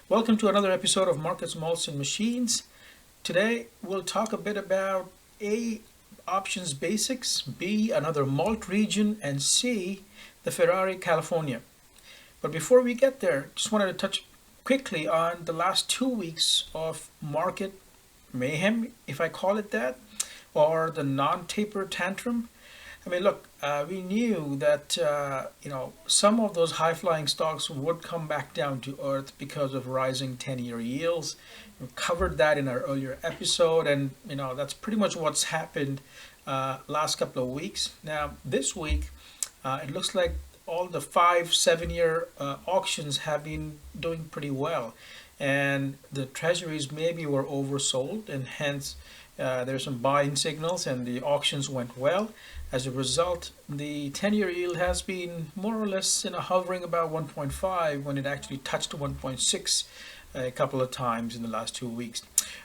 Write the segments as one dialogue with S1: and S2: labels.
S1: Welcome to another episode of Markets, Malts, and Machines. Today we'll talk a bit about A, options basics, B, another malt region, and C, the Ferrari California. But before we get there, just wanted to touch quickly on the last 2 weeks of market mayhem, if I call it that, or the non-taper tantrum. I mean, look, we knew that some of those high-flying stocks would come back down to earth because of rising 10-year yields. We covered that in our earlier episode, and that's pretty much what's happened last couple of weeks. Now, this week, it looks like all the 5, 7 year auctions have been doing pretty well, and the treasuries maybe were oversold, and hence there's some buying signals, and the auctions went well. As a result, the 10-year yield has been more or less hovering about 1.5 when it actually touched 1.6 a couple of times in the last 2 weeks.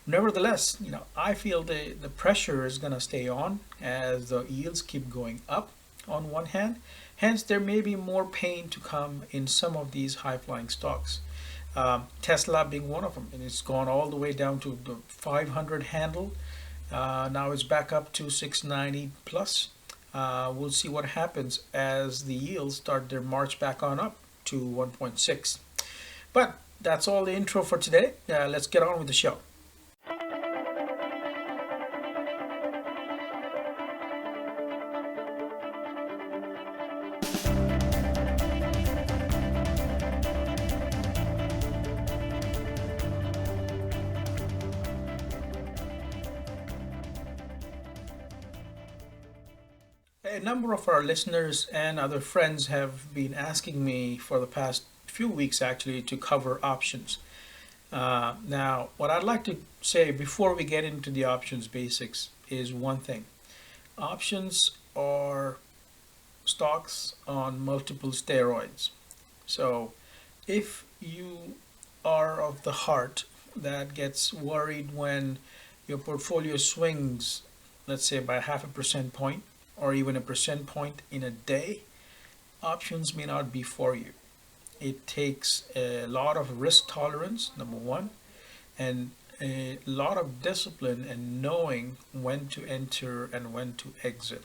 S1: Nevertheless, I feel the pressure is going to stay on as the yields keep going up on one hand. Hence, there may be more pain to come in some of these high-flying stocks. Tesla being one of them, and it's gone all the way down to the 500 handle. Now it's back up to 690 plus. We'll see what happens as the yields start their march back on up to 1.6. But that's all the intro for today. Let's get on with the show. A number of our listeners and other friends have been asking me for the past few weeks actually to cover options. Now, what I'd like to say before we get into the options basics is one thing. Options are stocks on multiple steroids. So if you are of the heart that gets worried when your portfolio swings, let's say by half a percent point, or even a percent point in a day, options may not be for you. It takes a lot of risk tolerance, number one, and a lot of discipline and knowing when to enter and when to exit.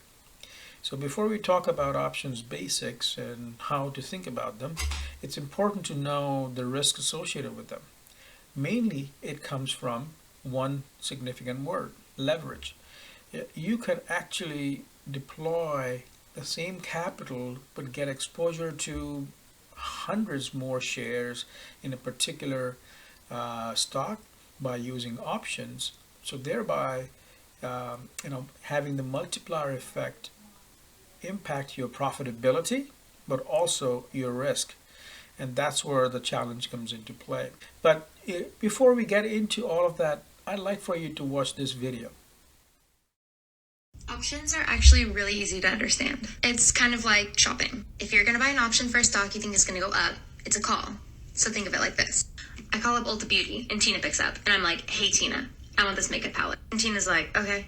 S1: So before we talk about options basics and how to think about them, it's important to know the risk associated with them. Mainly, it comes from one significant word, leverage. You can actually deploy the same capital but get exposure to hundreds more shares in a particular stock by using options. So thereby, having the multiplier effect impact your profitability, but also your risk. And that's where the challenge comes into play. But before we get into all of that, I'd like for you to watch this video.
S2: Options are actually really easy to understand. It's kind of like shopping. If you're going to buy an option for a stock you think is going to go up, it's a call. So think of it like this. I call up Ulta Beauty and Tina picks up and I'm like, hey Tina, I want this makeup palette. And Tina's like, okay,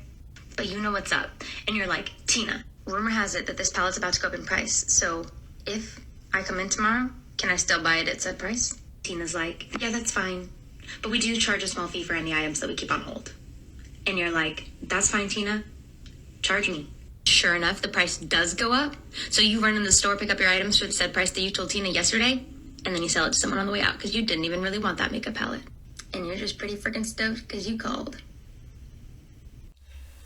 S2: but you know what's up. And you're like, Tina, rumor has it that this palette's about to go up in price. So if I come in tomorrow, can I still buy it at said price? Tina's like, yeah, that's fine. But we do charge a small fee for any items that we keep on hold. And you're like, that's fine, Tina. Charge me. Sure enough, the price does go up. So you run in the store, pick up your items for the said price that you told Tina yesterday, and then you sell it to someone on the way out because you didn't even really want that makeup palette. And you're just pretty freaking stoked because you called.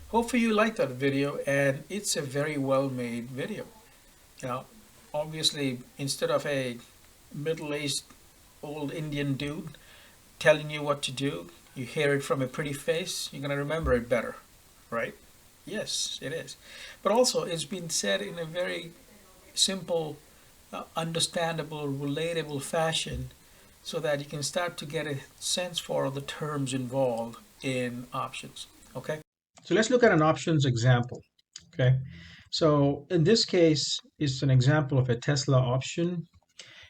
S1: Hopefully you like that video, and it's a very well made video. Obviously, instead of a middle-aged old Indian dude telling you what to do, you hear it from a pretty face, you're going to remember it better, right? Yes, it is. But also, it's been said in a very simple, understandable, relatable fashion so that you can start to get a sense for the terms involved in options. Okay? So let's look at an options example. Okay? So in this case, it's an example of a Tesla option.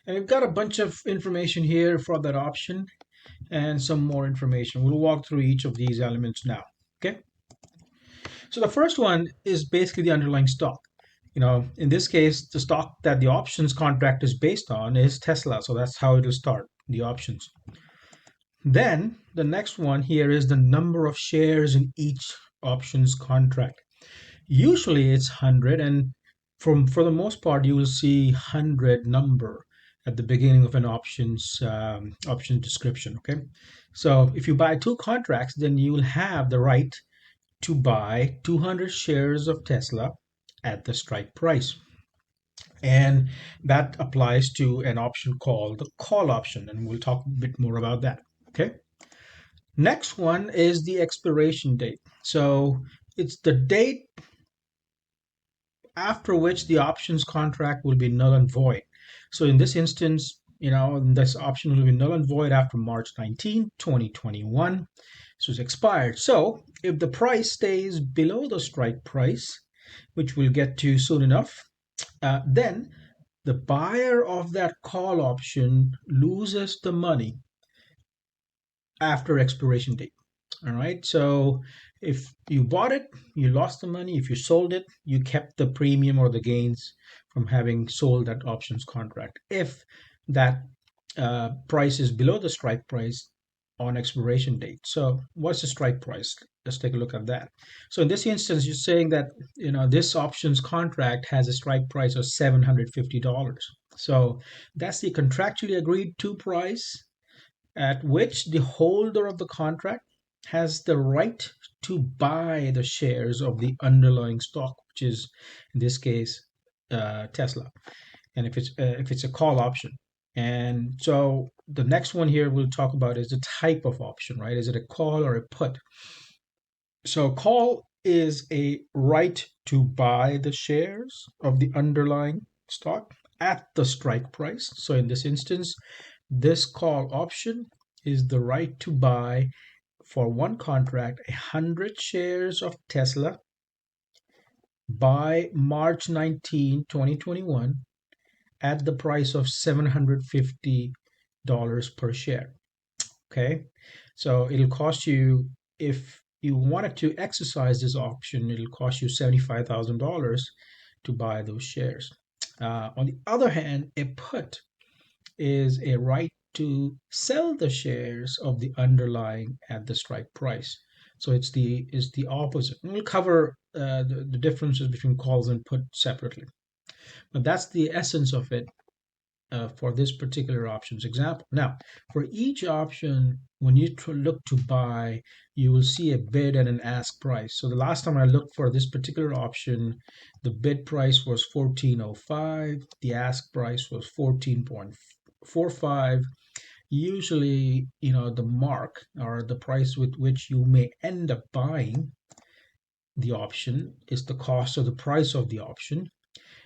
S1: And we've got a bunch of information here for that option and some more information. We'll walk through each of these elements now. Okay? So the first one is basically the underlying stock. In this case, the stock that the options contract is based on is Tesla. So that's how it'll start, the options. Then the next one here is the number of shares in each options contract. Usually it's 100, and for the most part you will see 100 number at the beginning of an option description. Okay, so if you buy two contracts, then you will have the right to buy 200 shares of Tesla at the strike price. And that applies to an option called the call option, and we'll talk a bit more about that. Okay. Next one is the expiration date. So it's the date after which the options contract will be null and void. So in this instance, this option will be null and void after March 19, 2021. So it's expired. So if the price stays below the strike price, which we'll get to soon enough, then the buyer of that call option loses the money after expiration date. All right. So if you bought it, you lost the money. If you sold it, you kept the premium or the gains from having sold that options contract. If that price is below the strike price on expiration date. So what's the strike price? Let's take a look at that. So in this instance, you're saying that this options contract has a strike price of $750. So that's the contractually agreed to price at which the holder of the contract has the right to buy the shares of the underlying stock, which is in this case Tesla. And if it's a call option, and so the next one here we'll talk about is the type of option, right? Is it a call or a put? So call is a right to buy the shares of the underlying stock at the strike price. So in this instance, this call option is the right to buy for one contract 100 shares of Tesla by March 19, 2021 at the price of $750 per share. Okay, so it'll cost you, if you wanted to exercise this option, it'll cost you $75,000 to buy those shares. On the other hand, a put is a right to sell the shares of the underlying at the strike price. So it's the opposite. And we'll cover the differences between calls and put separately. But that's the essence of it for this particular options example. Now, for each option, when you look to buy, you will see a bid and an ask price. So the last time I looked for this particular option, the bid price was 14.05, the ask price was 14.45. Usually, the mark or the price with which you may end up buying the option is the cost of the price of the option.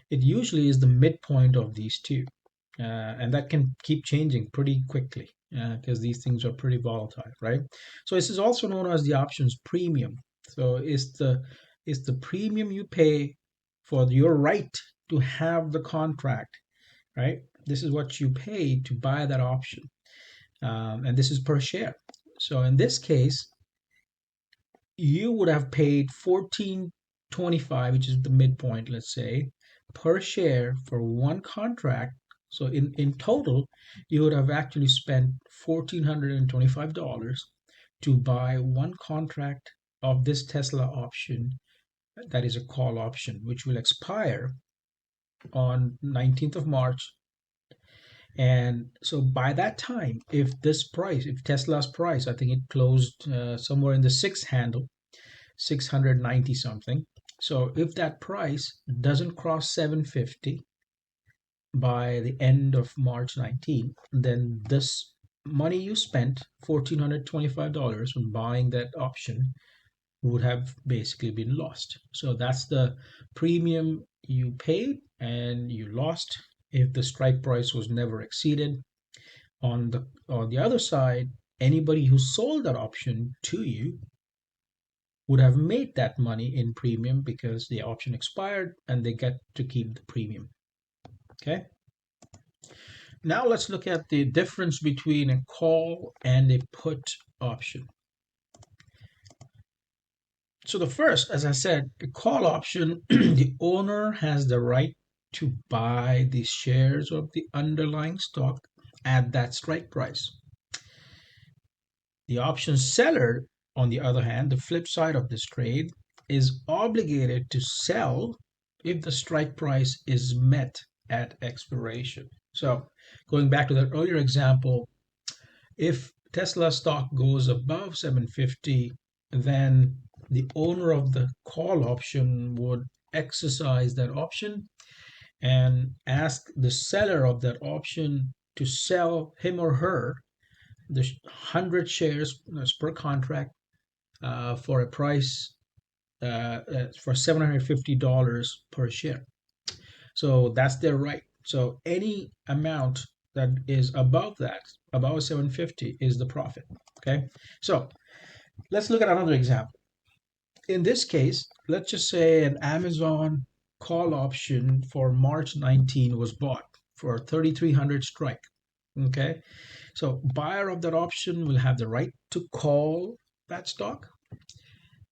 S1: It usually is the midpoint of these two. And that can keep changing pretty quickly because these things are pretty volatile, right? So this is also known as the options premium. So it's the premium you pay for your right to have the contract, right? This is what you pay to buy that option, and this is per share. So in this case, you would have paid 14.25, which is the midpoint, let's say, per share for one contract. So in total, you would have actually spent $1,425 to buy one contract of this Tesla option that is a call option, which will expire on 19th of March. And so by that time, if Tesla's price, I think it closed somewhere in the six handle, 690 something. So if that price doesn't cross 750 by the end of March 19, then this money you spent, $1,425 on buying that option, would have basically been lost. So that's the premium you paid and you lost if the strike price was never exceeded. On the other side, anybody who sold that option to you would have made that money in premium because the option expired and they get to keep the premium. Okay. Now let's look at the difference between a call and a put option. So the first, as I said, a call option, the owner has the right to buy the shares of the underlying stock at that strike price. The option seller, on the other hand, the flip side of this trade, is obligated to sell if the strike price is met at expiration. So, going back to that earlier example, if Tesla stock goes above 750, then the owner of the call option would exercise that option and ask the seller of that option to sell him or her the 100 shares per contract for a price for $750 per share. So that's their right. So any amount that is above that, above 750, is the profit. Okay. So let's look at another example. In this case, let's just say an Amazon call option for March 19 was bought for 3,300 strike. Okay. So buyer of that option will have the right to call that stock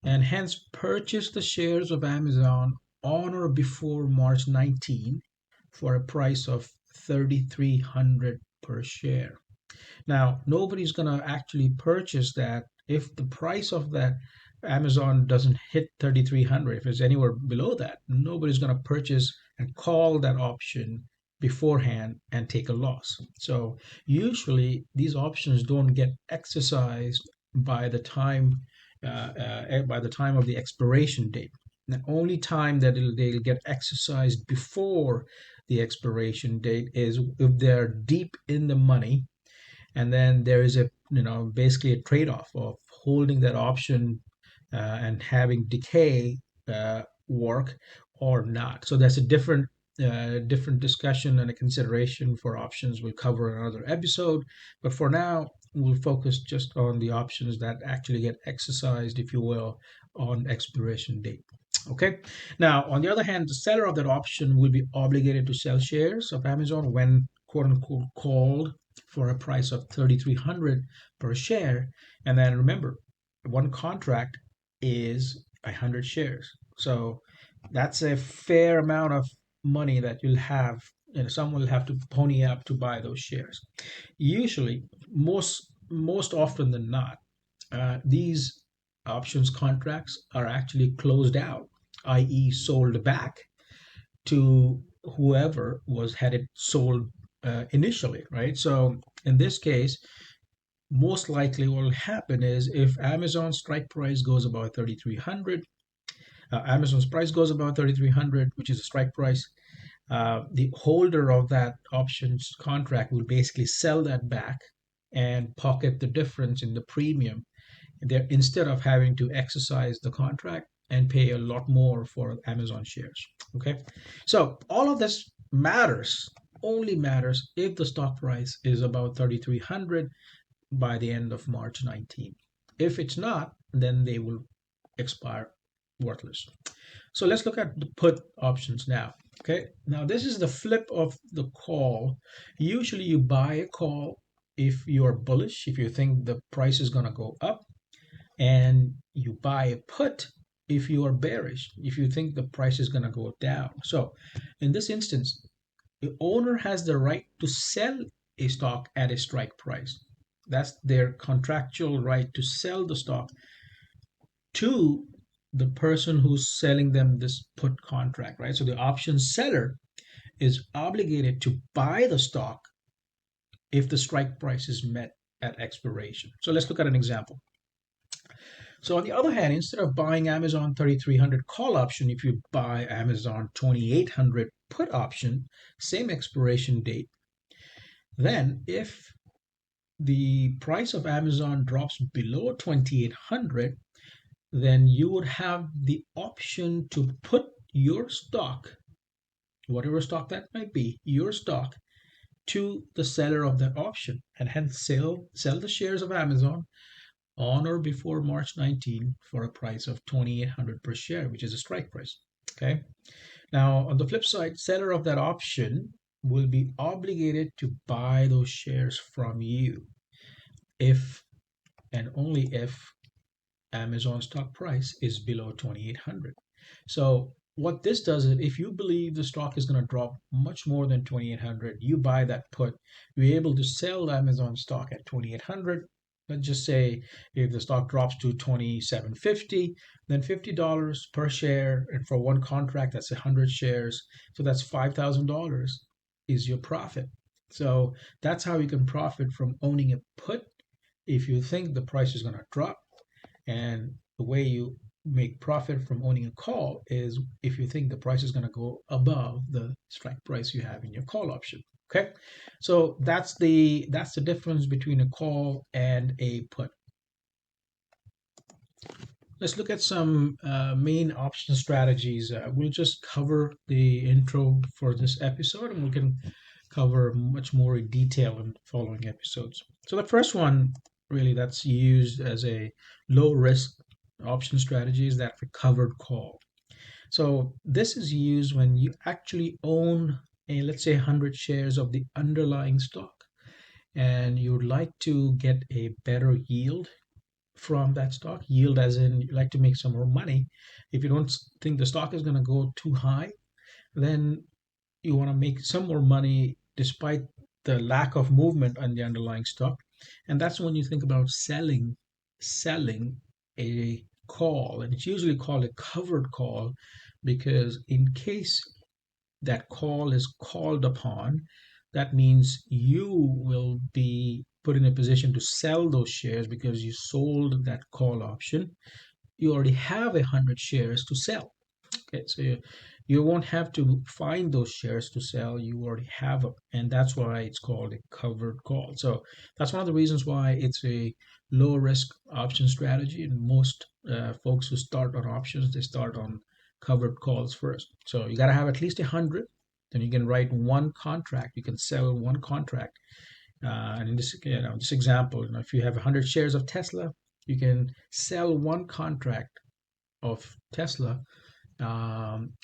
S1: and hence purchase the shares of Amazon on or before March 19 for a price of 3,300 per share. Now, nobody's going to actually purchase that if the price of that Amazon doesn't hit 3,300. If it's anywhere below that, nobody's going to purchase and call that option beforehand and take a loss. So usually these options don't get exercised by the time of the expiration date. The only time that they'll get exercised before the expiration date is if they're deep in the money, and then there is a basically a trade-off of holding that option and having decay work or not. So that's a different discussion and a consideration for options we'll cover in another episode. But for now, we'll focus just on the options that actually get exercised, if you will, on expiration date. Okay. Now, on the other hand, the seller of that option will be obligated to sell shares of Amazon when quote unquote called for a price of 3,300 per share. And then remember, one contract is 100 shares. So that's a fair amount of money that you'll have. Someone will have to pony up to buy those shares. Usually, most often than not, these options contracts are actually closed out, i.e., sold back to whoever had it sold initially, right? So in this case, most likely what will happen is if Amazon's strike price goes about 3,300, Amazon's price goes about 3,300, which is a strike price. The holder of that options contract will basically sell that back and pocket the difference in the premium there instead of having to exercise the contract and pay a lot more for Amazon shares. Okay, so all of this only matters if the stock price is about 3,300 by the end of March 19. If it's not, then they will expire worthless. So let's look at the put options now. Okay, now this is the flip of the call. Usually you buy a call if you're bullish, if you think the price is going to go up, and you buy a put if you are bearish, if you think the price is going to go down. So in this instance, the owner has the right to sell a stock at a strike price. That's their contractual right to sell the stock to the person who's selling them this put contract, right? So the option seller is obligated to buy the stock if the strike price is met at expiration. So let's look at an example. So on the other hand, instead of buying Amazon 3,300 call option, if you buy Amazon 2,800 put option, same expiration date, then if the price of Amazon drops below 2,800, then you would have the option to put your stock, whatever stock that might be, your stock, to the seller of that option, and hence sell the shares of Amazon on or before March 19 for a price of 2,800 per share, which is a strike price. Okay. Now, on the flip side, seller of that option will be obligated to buy those shares from you if and only if Amazon stock price is below 2,800. So what this does is if you believe the stock is going to drop much more than 2,800, you buy that put, you're able to sell Amazon stock at 2,800 let's just say if the stock drops to 27.50, then $50 per share, and for one contract, that's 100 shares. So that's $5,000 is your profit. So that's how you can profit from owning a put if you think the price is going to drop. And the way you make profit from owning a call is if you think the price is going to go above the strike price you have in your call option. Okay, so that's the difference between a call and a put. Let's look at some main option strategies. We'll just cover the intro for this episode, and we can cover much more in detail in following episodes. So the first one really that's used as a low risk option strategy is that of a covered call. So this is used when you actually own a, let's say, 100 shares of the underlying stock, and you would like to get a better yield from that stock. Yield as in you like to make some more money. If you don't think the stock is going to go too high, then you want to make some more money despite the lack of movement on the underlying stock. And that's when you think about selling a call. And it's usually called a covered call because in case that call is called upon, that means you will be put in a position to sell those shares because you sold that call option. You already have 100 shares to sell. Okay, so you won't have to find those shares to sell. You already have them, and that's why it's called a covered call. So that's one of the reasons why it's a low risk option strategy. And most folks who start on options, they start on covered calls first. So you got to have at least 100. Then you can write one contract. You can sell one contract. And in this example, if you have 100 shares of Tesla, you can sell one contract of Tesla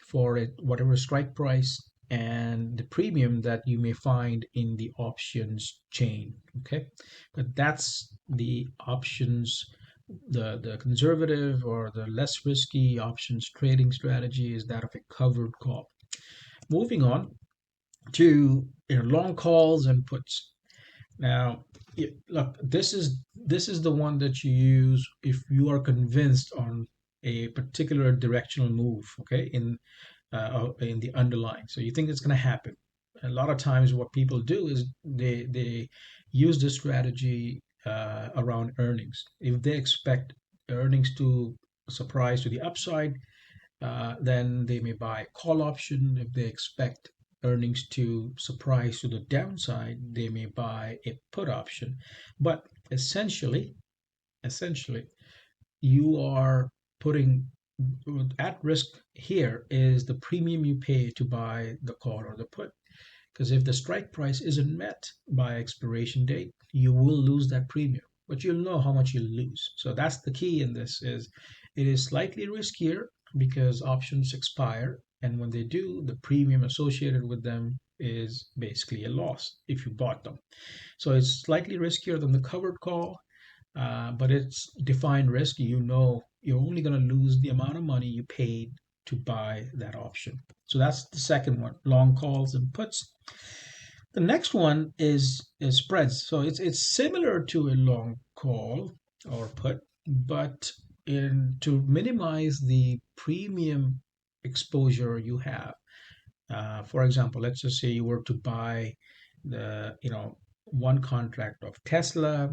S1: for whatever strike price and the premium that you may find in the options chain. Okay, but that's the options. The conservative or the less risky options trading strategy is that of a covered call. Moving on to long calls and puts. Now, look, this is the one that you use if you are convinced on a particular directional move, okay, in the underlying. So you think it's going to happen. A lot of times, what people do is they use this strategy around earnings. If they expect earnings to surprise to the upside, then they may buy a call option. If they expect earnings to surprise to the downside, they may buy a put option. But essentially, you are putting at risk here is the premium you pay to buy the call or the put. Because if the strike price isn't met by expiration date, you will lose that premium, but you'll know how much you'll lose. So that's the key in this is it is slightly riskier because options expire, and when they do, the premium associated with them is basically a loss if you bought them. So it's slightly riskier than the covered call, but it's defined risk. You know you're only going to lose the amount of money you paid to buy that option. So that's the second one, long calls and puts. The next one is spreads. So it's similar to a long call or put, but to minimize the premium exposure you have. For example, let's just say you were to buy the one contract of Tesla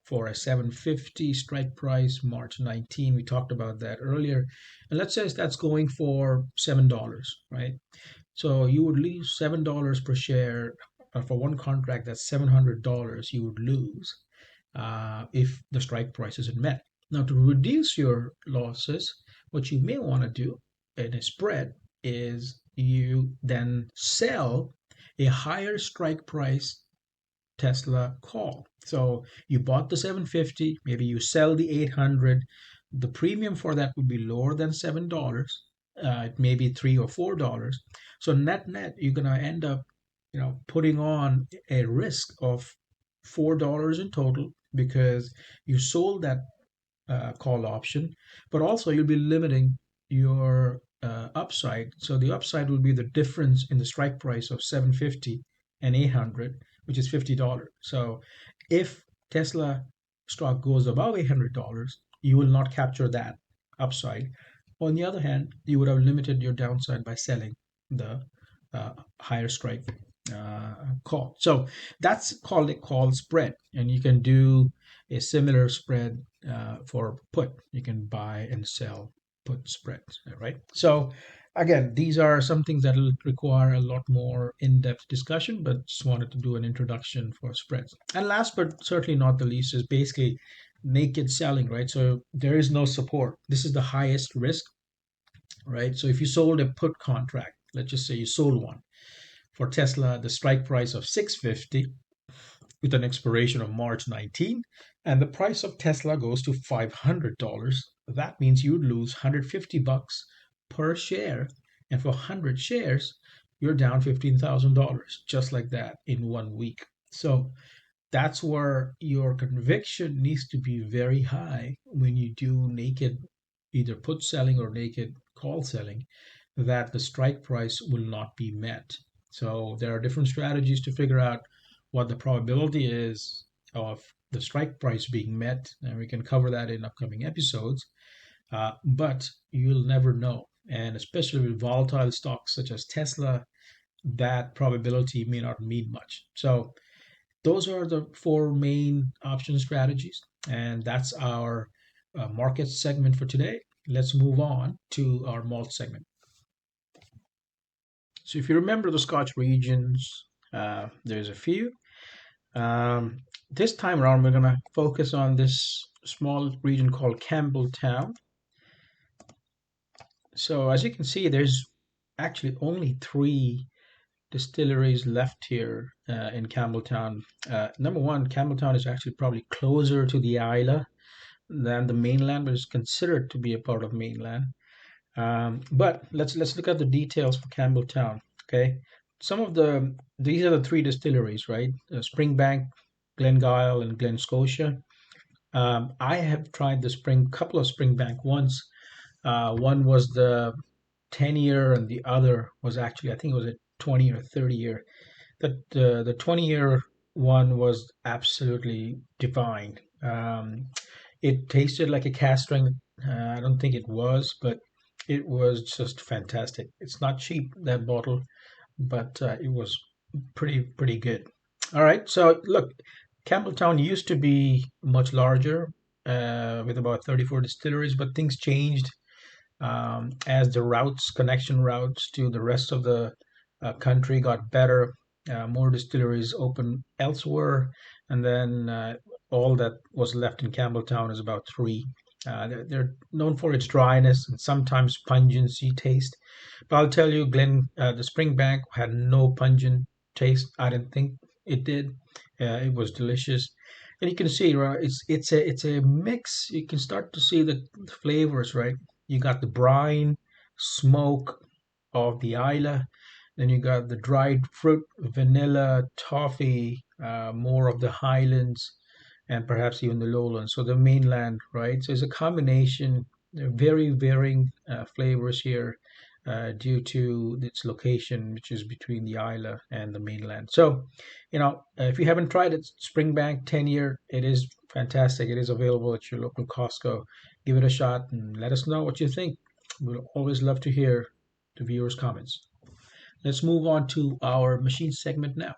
S1: for a 750 strike price, March 19. We talked about that earlier. And let's say that's going for $7, right? So you would lose $7 per share for one contract. That's $700 you would lose if the strike price isn't met. Now, to reduce your losses, what you may want to do in a spread is you then sell a higher strike price Tesla call. So you bought the 750, maybe you sell the 800. The premium for that would be lower than $7. It may be $3 or $4. So net you're gonna end up, putting on a risk of $4 in total because you sold that call option, but also you'll be limiting your upside. So the upside will be the difference in the strike price of 750 and 800, which is $50. So if Tesla stock goes above $800, you will not capture that upside. On the other hand, you would have limited your downside by selling the higher strike call. So that's called a call spread, and you can do a similar spread for put. You can buy and sell put spreads, right? So again, these are some things that will require a lot more in-depth discussion, but just wanted to do an introduction for spreads. And last but certainly not the least is basically naked selling, right? So there is no support. This is the highest risk, right? So if you sold a put contract, let's just say you sold one for Tesla, the strike price of 650 with an expiration of March 19, and the price of Tesla goes to $500, that means you'd lose 150 bucks per share. And for 100 shares, you're down $15,000 just like that in 1 week. So that's where your conviction needs to be very high when you do naked either put selling or naked call selling, that the strike price will not be met. So there are different strategies to figure out what the probability is of the strike price being met, and we can cover that in upcoming episodes. But you'll never know, and especially with volatile stocks such as Tesla, that probability may not mean much. So those are the four main option strategies, and that's our market segment for today. Let's move on to our malt segment. So if you remember the Scotch regions, there's a few. This time around, we're going to focus on this small region called Campbelltown. So as you can see, there's actually only three distilleries left here in Campbelltown. Number one, Campbelltown is actually probably closer to the isla than the mainland, but is considered to be a part of mainland. But let's look at the details for Campbelltown. Okay, some of these are the three distilleries, right? Springbank, Glengyle, and Glen Scotia. I have tried the couple of Springbank once. One was the 10-year, and the other was actually, I think it was a 20 or 30-year. The 20-year one was absolutely divine. It tasted like a cask strength. I don't think it was, but it was just fantastic. It's not cheap, that bottle, but it was pretty good. All right, so look, Campbelltown used to be much larger, with about 34 distilleries, but things changed as the connection routes to the rest of the country got better. More distilleries opened elsewhere, and then all that was left in Campbelltown is about three. They're known for its dryness and sometimes pungency taste. But I'll tell you, the Springbank had no pungent taste. I didn't think it did. It was delicious, and you can see, right? It's a mix. You can start to see the flavors, right? You got the brine, smoke of the Isla, then you got the dried fruit, vanilla, toffee, more of the highlands, and perhaps even the lowlands. So the mainland, right? So it's a combination, very varying flavors here due to its location, which is between the Isla and the mainland. So, if you haven't tried it, Springbank 10-year, it is fantastic. It is available at your local Costco. Give it a shot and let us know what you think. We'll always love to hear the viewers' comments. Let's move on to our machine segment now.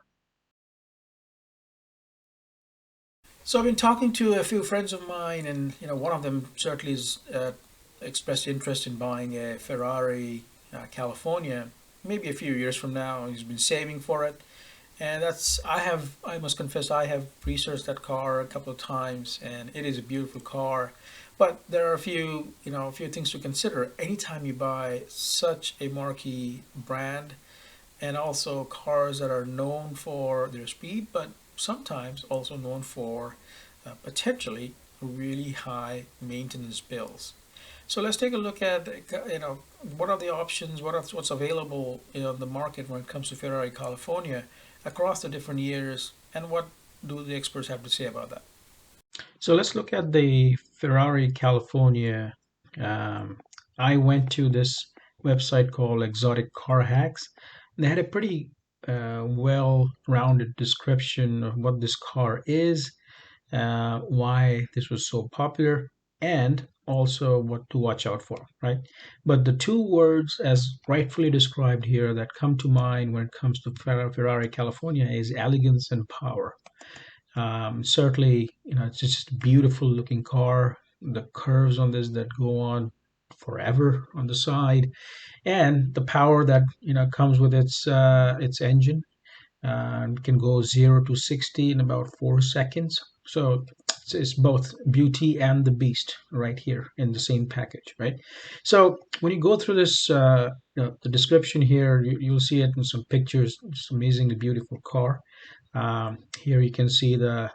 S1: So I've been talking to a few friends of mine, and one of them certainly has expressed interest in buying a Ferrari California, maybe a few years from now. He's been saving for it, and I must confess, I have researched that car a couple of times, and it is a beautiful car. But there are a few things to consider anytime you buy such a marquee brand, and also cars that are known for their speed, but sometimes also known for potentially really high maintenance bills. So let's take a look at what are the options, what's available in the market when it comes to Ferrari California across the different years, and what do the experts have to say about that. So let's look at the Ferrari California. I went to this website called Exotic Car Hacks. They had a pretty well-rounded description of what this car is why this was so popular, and also what to watch out for, right? But the two words, as rightfully described here, that come to mind when it comes to Ferrari California is elegance and power. Certainly, it's just a beautiful looking car. The curves on this that go on forever on the side, and the power that comes with its engine, and can go 0 to 60 in about 4 seconds. So it's both beauty and the beast right here in the same package, right? So when you go through this, the description here, you'll see it in some pictures. It's amazingly beautiful car. Here you can see the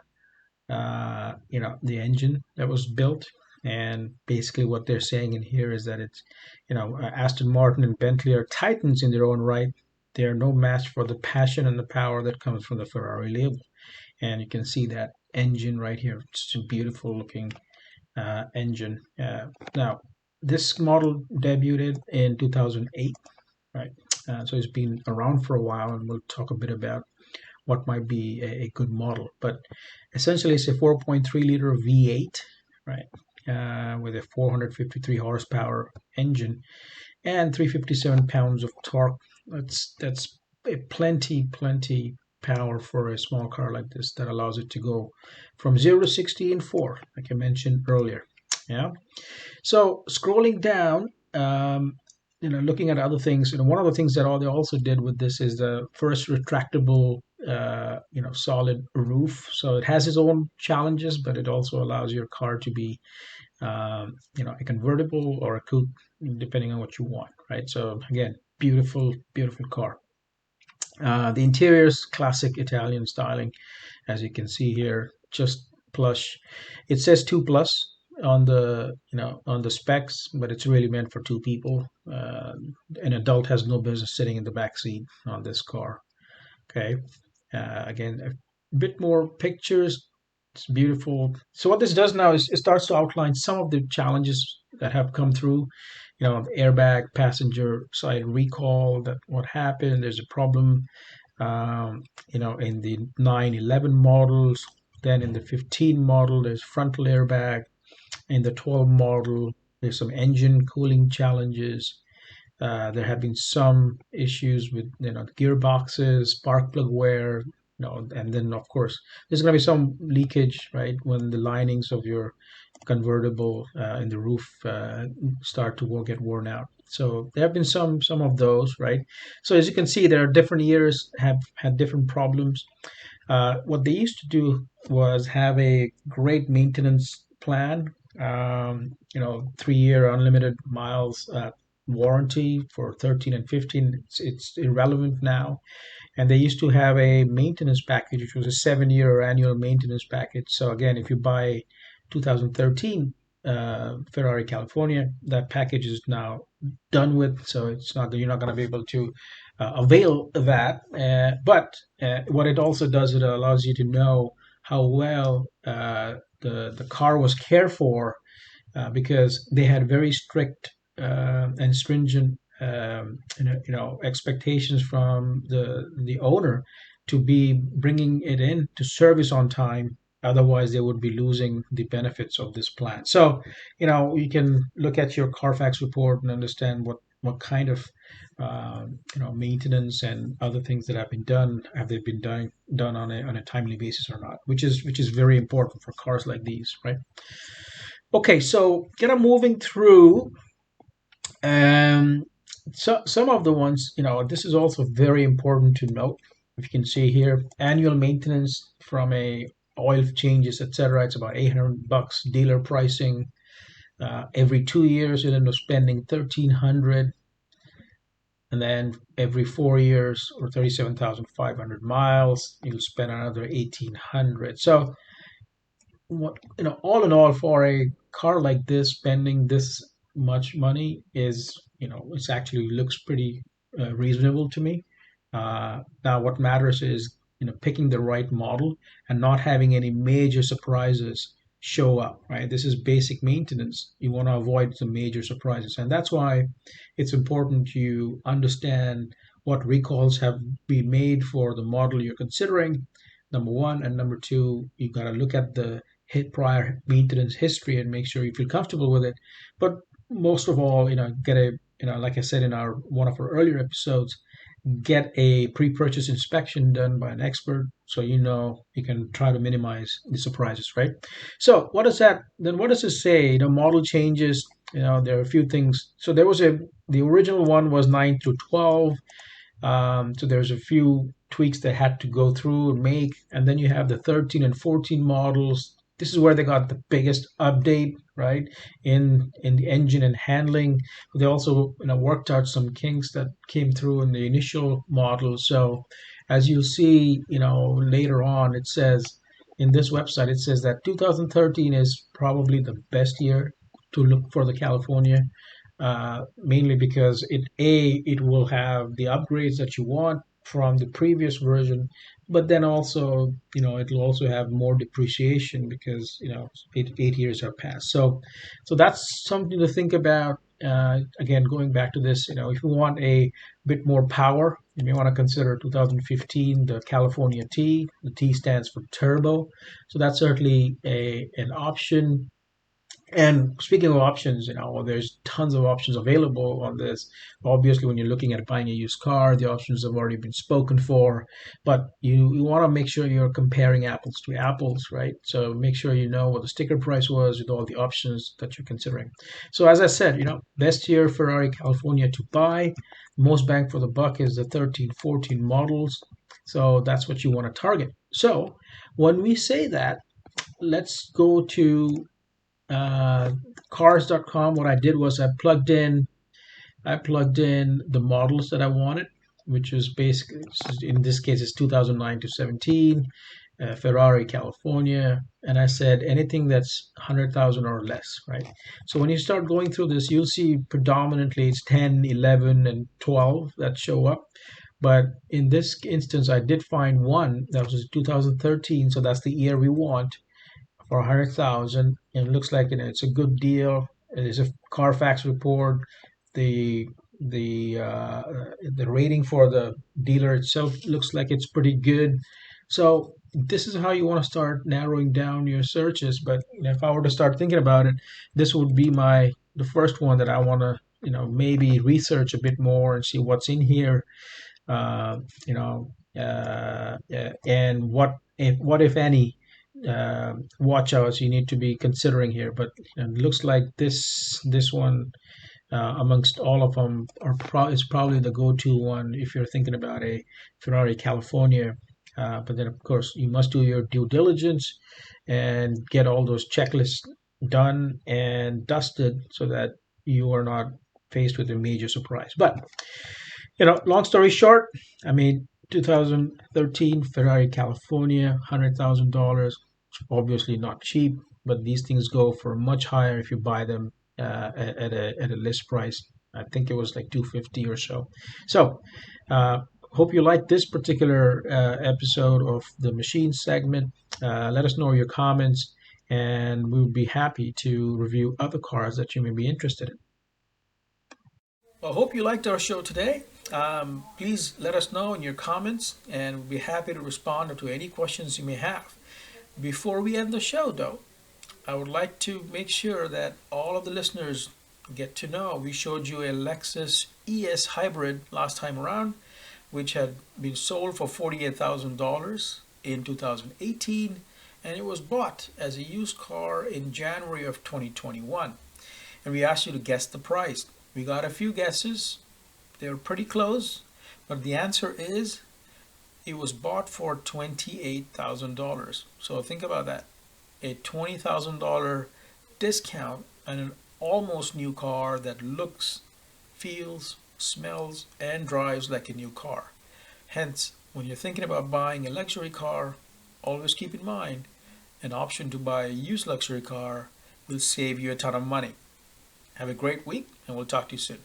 S1: engine that was built, and basically what they're saying in here is that it's, Aston Martin and Bentley are titans in their own right. They are no match for the passion and the power that comes from the Ferrari label. And you can see that engine right here. It's a beautiful looking engine. Now, this model debuted in 2008, right? So it's been around for a while, and we'll talk a bit about what might be a good model. But essentially, it's a 4.3 liter V8, right, with a 453 horsepower engine and 357 pounds of torque. That's a plenty power for a small car like this, that allows it to go from 0 to 60 in 4, like I mentioned earlier. Yeah. So scrolling down, looking at other things, one of the things that they also did with this is the first retractable, solid roof. So it has its own challenges, but it also allows your car to be, a convertible or a coupe, depending on what you want, right? So again, beautiful car. The interior is classic Italian styling, as you can see here, just plush. It says 2 plus on the specs, but it's really meant for 2 people. An adult has no business sitting in the back seat on this car. Okay. Again, a bit more pictures. It's beautiful. So what this does now is it starts to outline some of the challenges that have come through. Airbag, passenger side recall, that what happened. There's a problem, in the 911 models. Then in the 15 model, there's frontal airbag. In the 12 model, there's some engine cooling challenges. There have been some issues with the gearboxes, spark plug wear, and then of course there's going to be some leakage, right, when the linings of your convertible in the roof start to get worn out. So there have been some of those, right? So as you can see, there are different years have had different problems. What they used to do was have a great maintenance plan. 3-year unlimited miles warranty for 13 and 15. It's irrelevant now. And they used to have a maintenance package, which was a 7-year annual maintenance package. So again, if you buy 2013 Ferrari California, that package is now done with. So you're not going to be able to avail that. But what it also does, it allows you to know how well the car was cared for, because they had very strict and stringent expectations from the owner to be bringing it in to service on time. Otherwise, they would be losing the benefits of this plan. So, you can look at your Carfax report and understand what kind of maintenance and other things that have been done. Have they been done on a timely basis or not? Which is very important for cars like these, right? Okay, so moving through. So some of the ones, this is also very important to note. If you can see here, annual maintenance from a oil changes, etc. It's about $800 dealer pricing. Every 2 years, you'll end up spending $1,300, and then every 4 years or 37,500 miles, you'll spend another $1,800. So, all in all, for a car like this, spending this much money is, it's actually looks pretty reasonable to me. Now, what matters is, picking the right model and not having any major surprises show up, right? This is basic maintenance. You want to avoid the major surprises. And that's why it's important you understand what recalls have been made for the model you're considering. number one. And number two, you got to look at the prior maintenance history and make sure you feel comfortable with it. But most of all, get a, like I said in our one of our earlier episodes, get a pre-purchase inspection done by an expert so you can try to minimize the surprises, right? So what does this say? Model changes, there are a few things. So the original one was 9 through 12. So there's a few tweaks they had to go through and make, and then you have the 13 and 14 models. This is where they got the biggest update, right? In the engine and handling. They also worked out some kinks that came through in the initial model. So as you'll see, later on, it says in this website, it says that 2013 is probably the best year to look for the California, mainly because it will have the upgrades that you want from the previous version, but then also it'll also have more depreciation because 8 years have passed. So that's something to think about. Again, going back to this, if you want a bit more power, you may want to consider 2015 the California T. The T stands for turbo, so that's certainly an option. And speaking of options, there's tons of options available on this. Obviously, when you're looking at buying a used car, the options have already been spoken for, but you want to make sure you're comparing apples to apples, right? So make sure you know what the sticker price was with all the options that you're considering. So as I said, best year Ferrari California to buy. Most bang for the buck is the 13, 14 models. So that's what you want to target. So when we say that, let's go to cars.com. What I did was I plugged in the models that I wanted, which was basically, in this case, it's 2009 to 17, Ferrari California, and I said anything that's 100,000 or less, right? So when you start going through this, you'll see predominantly it's 10, 11, and 12 that show up. But in this instance, I did find one that was 2013, so that's the year we want, for 100,000, and it looks like it's a good deal. There's a Carfax report. The rating for the dealer itself looks like it's pretty good. So this is how you want to start narrowing down your searches. But if I were to start thinking about it, this would be the first one that I want to maybe research a bit more and see what's in here. And what if any watch outs you need to be considering here. But it looks like this one amongst all of them is probably the go-to one if you're thinking about a Ferrari California. But then of course you must do your due diligence and get all those checklists done and dusted so that you are not faced with a major surprise. But long story short, 2013 Ferrari California, $100,000. Obviously not cheap, but these things go for much higher if you buy them at a list price. I think it was like $250 or so. So, hope you like this particular episode of the machine segment. Let us know your comments, and we would be happy to review other cars that you may be interested in. Well, I hope you liked our show today. Please let us know in your comments, and we'll be happy to respond to any questions you may have. Before we end the show, though, I would like to make sure that all of the listeners get to know we showed you a Lexus ES Hybrid last time around, which had been sold for $48,000 in 2018, and it was bought as a used car in January of 2021. And we asked you to guess the price. We got a few guesses. They were pretty close, but the answer is it was bought for $28,000. So think about that. A $20,000 discount on an almost new car that looks, feels, smells, and drives like a new car. Hence, when you're thinking about buying a luxury car, always keep in mind an option to buy a used luxury car will save you a ton of money. Have a great week, and we'll talk to you soon.